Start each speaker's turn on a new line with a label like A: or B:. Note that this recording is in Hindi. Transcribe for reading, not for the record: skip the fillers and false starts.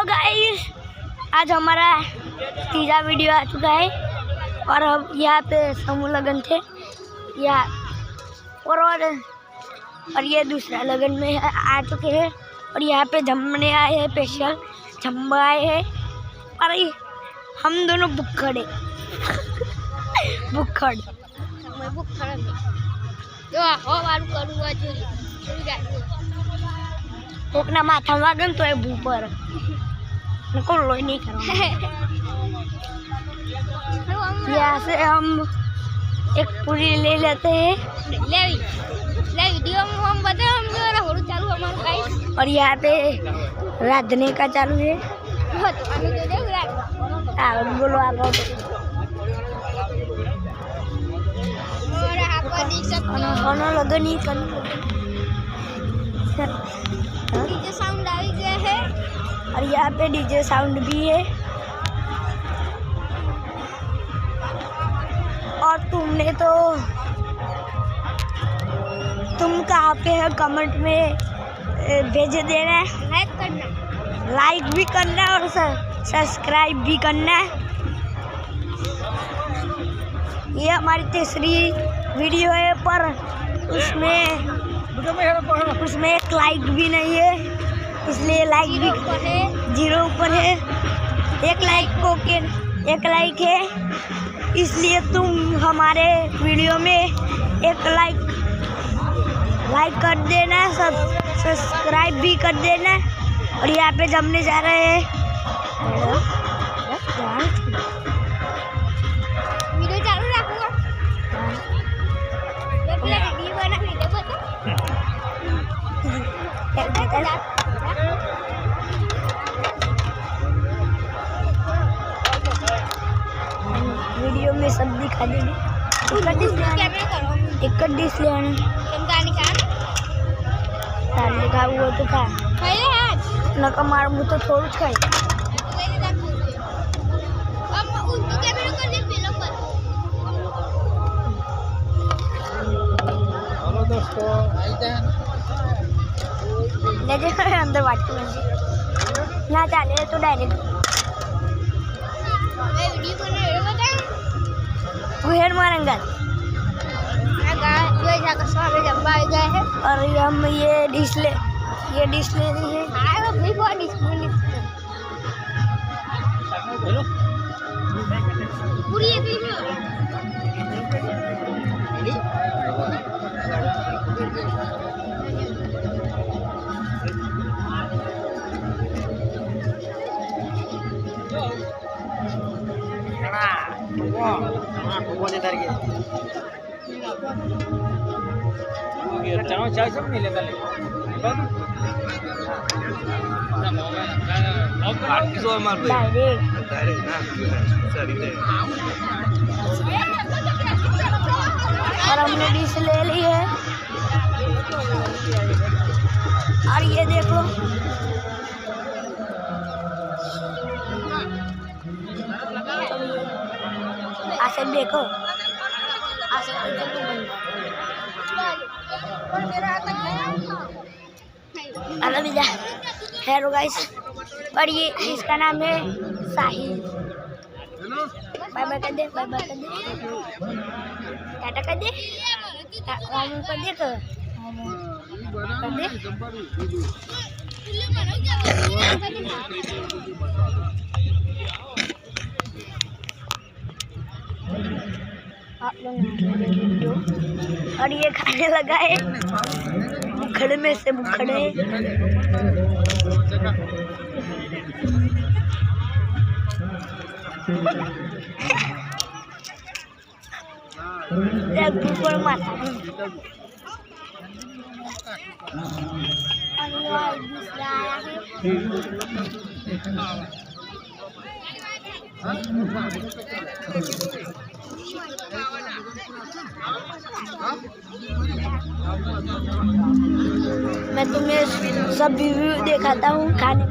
A: गाइस, आज हमारा तीसरा वीडियो आ चुका है और अब यहाँ पे समूह लगन थे या और ये दूसरा लगन में आ चुके हैं और यहाँ पे जमने आए हैं, स्पेशल जम आए हैं और हम दोनों भुक्खड़ है। भुक्खड़ कोकना माथा वागन तो है भूपर को लोई नहीं करो। यहाँ से हम एक पूरी ले लेते हैं वीडियो में हम बताए चालू हमारा और यहाँ पे राधने का चालू है। बोलो आप लगन ही डीजे साउंड आ गया है और यहाँ पे डीजे साउंड भी है। और तुम कहाँ पे है कमेंट में भेज देना, लाइक भी करना और सब्सक्राइब भी करना। ये हमारी तीसरी वीडियो है पर उसमें एक लाइक भी नहीं है, इसलिए लाइक भी 0 ऊपर है। एक लाइक है, इसलिए तुम हमारे वीडियो में एक लाइक कर देना, सब्सक्राइब भी कर देना। और यहाँ पे जमने जा रहे हैं। वीडियो चालू रखूँगा। वीडियो में सब दिखा देंगे। एक डिश ले आना लिखा वो तो खा नका मार मुँह तो थोड़ा खाई। अंदर बात ना चाले तो डायरेक्ट गुहेर मारेंगे और हम ये डिश ले रही है। पूरी और हमने डिश ले ली है और ये देखो आसे देखो हेलो गाइस, और ये इसका नाम है साहिल। बाय बाय कर दे, टाटा कर दे, आप लोग और ये खाने लगा है बुखड़े में से बुखड़े। मैं तुम्हें सब रिव्यू दिखाता हूँ खाने।